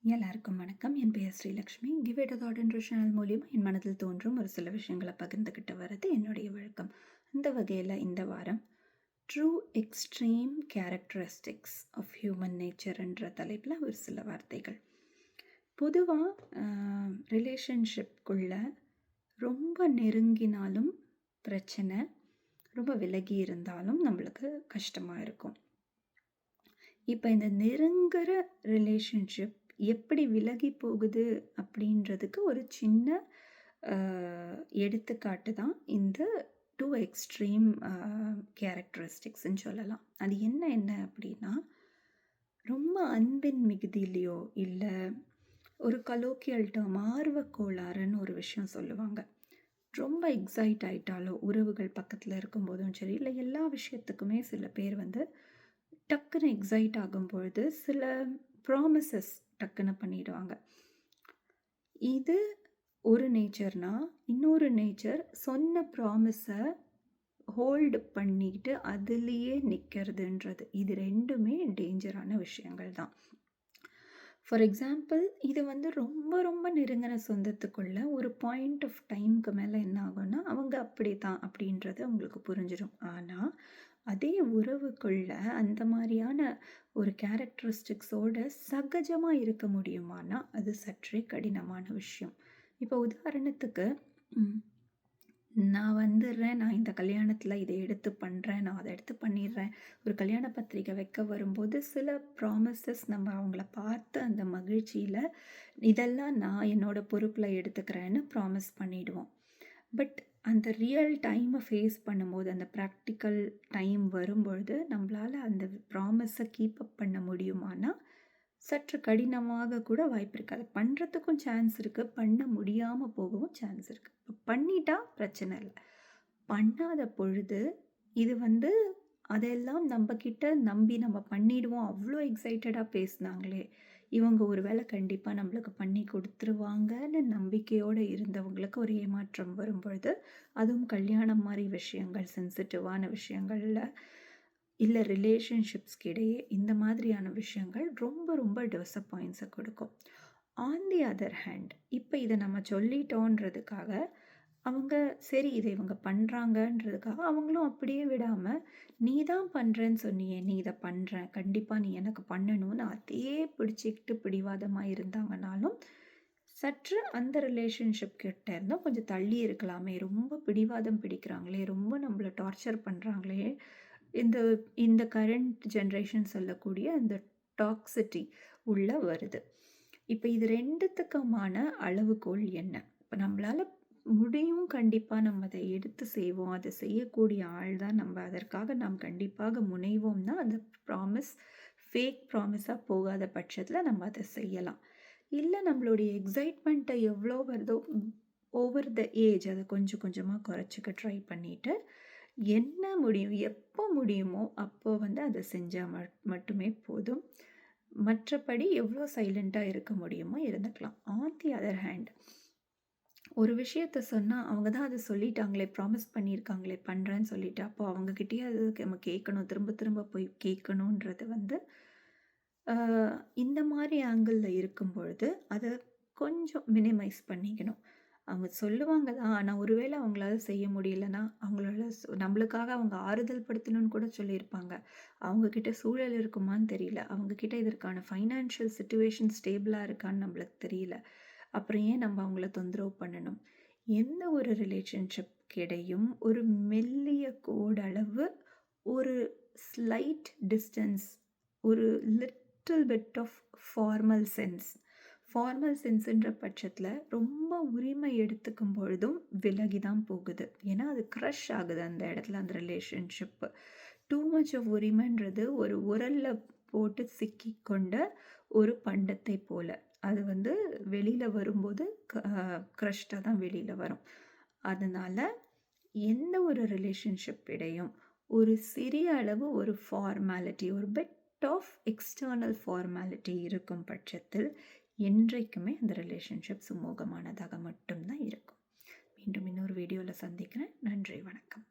எல்லாருக்கும் வணக்கம். என் பெயர் Srilakshmi. Give it a thought என்ற சேனல் மூலியமா என் மனதில் தோன்றும் ஒரு சில விஷயங்களை பகிர்ந்துக்கிட்டு வர்றது என்னுடைய வழக்கம். அந்த வகையில் இந்த வாரம் true extreme characteristics of human நேச்சர்ன்ற தலைப்பில் ஒரு சில வார்த்தைகள். பொதுவாக ரிலேஷன்ஷிப்குள்ள ரொம்ப நெருங்கினாலும் பிரச்சனை, ரொம்ப விலகி இருந்தாலும் நம்மளுக்கு கஷ்டமாக இருக்கும். இப்போ இந்த நெருங்குற ரிலேஷன்ஷிப் எப்படி விலகி போகுது அப்படின்றதுக்கு ஒரு சின்ன எடுத்துக்காட்டு தான் இந்த டூ எக்ஸ்ட்ரீம் கேரக்டரிஸ்டிக்ஸ்ன்னு சொல்லலாம். அது என்ன அப்படின்னா, ரொம்ப அன்பின் மிகுதியிலையோ இல்லை ஒரு கலோக்கியல் டேர்ம் ஆர்வக் கோளாறுன்னு ஒரு விஷயம் சொல்லுவாங்க. ரொம்ப எக்ஸைட் ஆகிட்டாலோ, உறவுகள் பக்கத்தில் இருக்கும்போதும் சரி, இல்லை எல்லா விஷயத்துக்குமே சில பேர் டக்குன்னு எக்ஸைட் ஆகும் பொழுது சில ப்ராமிசஸ் டக்குன்னு பண்ணிடுவாங்க. இது ஒரு நேச்சர்னா, இன்னொரு நேச்சர் சொன்ன ப்ராமிஸை ஹோல்டு பண்ணிட்டு அதுலேயே நிற்கிறதுன்றது. இது ரெண்டுமே டேஞ்சரான விஷயங்கள் தான். ஃபார் எக்ஸாம்பிள், இது ரொம்ப ரொம்ப நெருங்கின சொந்தத்துக்குள்ள ஒரு பாயிண்ட் ஆஃப் டைமுக்கு மேலே என்ன ஆகும்னா, அவங்க அப்படி தான் அப்படின்றது அவங்களுக்கு புரிஞ்சிடும். ஆனால் அதே உறவுக்குள்ள அந்த மாதிரியான ஒரு கேரக்டரிஸ்டிக்ஸோட சகஜமாக இருக்க முடியுமானா அது சற்றே கடினமான விஷயம். இப்போ உதாரணத்துக்கு, நான் வந்துடுறேன், நான் இந்த கல்யாணத்தில் இதை எடுத்து பண்ணுறேன், நான் அதை எடுத்து பண்ணிடுறேன், ஒரு கல்யாண பத்திரிக்கை வைக்க வரும்போது சில ப்ராமிசஸ் நம்ம அவங்கள பார்த்து அந்த மகிழ்ச்சியில் இதெல்லாம் நான் என்னோடய பொறுப்பில் எடுத்துக்கிறேன்னு ப்ராமிஸ் பண்ணிவிடுவோம். பட் அந்த ரியல் டைமை ஃபேஸ் பண்ணும்போது, அந்த ப்ராக்டிக்கல் டைம் வரும்பொழுது நம்மளால் அந்த ப்ராமிஸை கீப் அப் பண்ண முடியுமானா சற்று கடினமாக கூட வாய்ப்பு இருக்குது. அதை பண்ணுறதுக்கும் சான்ஸ் இருக்குது, பண்ண முடியாமல் போகவும் சான்ஸ் இருக்குது. இப்போ பண்ணிட்டா பிரச்சனை இல்லை. பண்ணாத பொழுது இது அதெல்லாம் நம்மக்கிட்ட நம்பி நம்ம பண்ணிடுவோம், அவ்வளோ எக்ஸைட்டடாக பேசுனாங்களே, இவங்க ஒரு வேளை கண்டிப்பாக நம்மளுக்கு பண்ணி கொடுத்துருவாங்கன்னு நம்பிக்கையோடு இருந்தவங்களுக்கு ஒரு ஏமாற்றம் வரும்பொழுது, அதுவும் கல்யாணம் மாதிரி விஷயங்கள், சென்சிட்டிவான விஷயங்களில் இல்லை ரிலேஷன்ஷிப்ஸ்க்கு இடையே இந்த மாதிரியான விஷயங்கள் ரொம்ப ரொம்ப டிசப்பாயின்ஸை கொடுக்கும். ஆன் தி அதர் ஹேண்ட், இப்போ இதை நம்ம சொல்லிட்டோன்றதுக்காக அவங்க சரி இதை இவங்க பண்ணுறாங்கன்றதுக்காக அவங்களும் அப்படியே விடாமல், நீ தான் பண்ணுறேன்னு சொன்னியே, நீ இதை பண்ணுற, கண்டிப்பாக நீ எனக்கு பண்ணணும்னு அதே பிடிச்சிக்கிட்டு பிடிவாதமாக இருந்தாங்கனாலும் சற்று அந்த ரிலேஷன்ஷிப் கிட்ட இருந்தால் கொஞ்சம் தள்ளி இருக்கலாமே. ரொம்ப பிடிவாதம் பிடிக்கிறாங்களே, ரொம்ப நம்மளை டார்ச்சர் பண்ணுறாங்களே, இந்த இந்த கரண்ட் ஜென்ரேஷன் சொல்லக்கூடிய அந்த டாக்ஸிட்டி உள்ள வருது. இப்போ இது ரெண்டுத்துக்குமான அளவுகோல் என்ன? இப்போ நம்மளால் முடியும், கண்டிப்பாக நம்ம அதை எடுத்து செய்வோம், அதை செய்யக்கூடிய ஆள் தான் நம்ம, அதற்காக நாம் கண்டிப்பாக முனைவோம்னா அந்த ப்ராமிஸ் ஃபேக் ப்ராமிஸாக போகாத பட்சத்தில் நம்ம அதை செய்யலாம். இல்லை நம்மளுடைய எக்ஸைட்மெண்ட்டை எவ்வளோ வருதோ ஓவர் த ஏஜ் அதை கொஞ்சம் கொஞ்சமாக குறைச்சிக்க ட்ரை பண்ணிவிட்டு என்ன முடியும், எப்போ முடியுமோ அப்போ அதை செஞ்சால் மட்டுமே போதும். மற்றபடி எவ்வளோ சைலண்ட்டாக இருக்க முடியுமோ இருந்துக்கலாம். ஆன் தி அதர் ஹேண்ட், ஒரு விஷயத்த சொன்னால் அவங்க தான் அதை சொல்லிட்டாங்களே, ப்ராமிஸ் பண்ணியிருக்காங்களே, பண்ணுறேன்னு சொல்லிட்டு, அப்போ அவங்கக்கிட்டேயே அது நம்ம கேட்கணும், திரும்ப திரும்ப போய் கேட்கணுன்றது இந்த மாதிரி ஆங்கிளில் இருக்கும் பொழுது அதை கொஞ்சம் மினிமைஸ் பண்ணிக்கணும். அவங்க சொல்லுவாங்க தான், ஆனால் ஒருவேளை அவங்களால செய்ய முடியலன்னா அவங்களால நம்மளுக்காக அவங்க ஆறுதல் படுத்தணும்னு கூட சொல்லியிருப்பாங்க. அவங்கக்கிட்ட சூழல் இருக்குமான்னு தெரியல, அவங்கக்கிட்ட இதற்கான ஃபைனான்ஷியல் சிச்சுவேஷன் ஸ்டேபிளாக இருக்கான்னு நம்மளுக்கு தெரியல. அப்புறம் ஏன் நம்ம அவங்கள தொந்தரவு பண்ணணும்? எந்த ஒரு ரிலேஷன்ஷிப் கிடையும் ஒரு மெல்லிய கோடளவு, ஒரு ஸ்லைட் டிஸ்டன்ஸ், ஒரு லிட்டில் பிட் ஆஃப் ஃபார்மல் சென்ஸ்ன்ற பட்சத்தில் ரொம்ப உரிமை எடுத்துக்கும் பொழுதும் விலகி தான் போகுது. ஏன்னா அது க்ரஷ் ஆகுது அந்த இடத்துல, அந்த ரிலேஷன்ஷிப்பு. டூ மச் ஆஃப் உரிமைன்றது ஒரு உரலில் போட்டு சிக்கி கொண்ட ஒரு பண்டத்தை போல், அது வெளியில் வரும்போது க்ரஷ்டாக தான் வெளியில் வரும். அதனால் எந்த ஒரு ரிலேஷன்ஷிப் இடையும் ஒரு சிறிய அளவு ஒரு ஃபார்மாலிட்டி, ஒரு பிட் ஆஃப் எக்ஸ்டர்னல் ஃபார்மாலிட்டி இருக்கும் பட்சத்தில் என்றைக்குமே அந்த ரிலேஷன்ஷிப் சுமூகமானதாக மட்டும்தான் இருக்கும். மீண்டும் இன்னொரு வீடியோவில் சந்திக்கிறேன். நன்றி, வணக்கம்.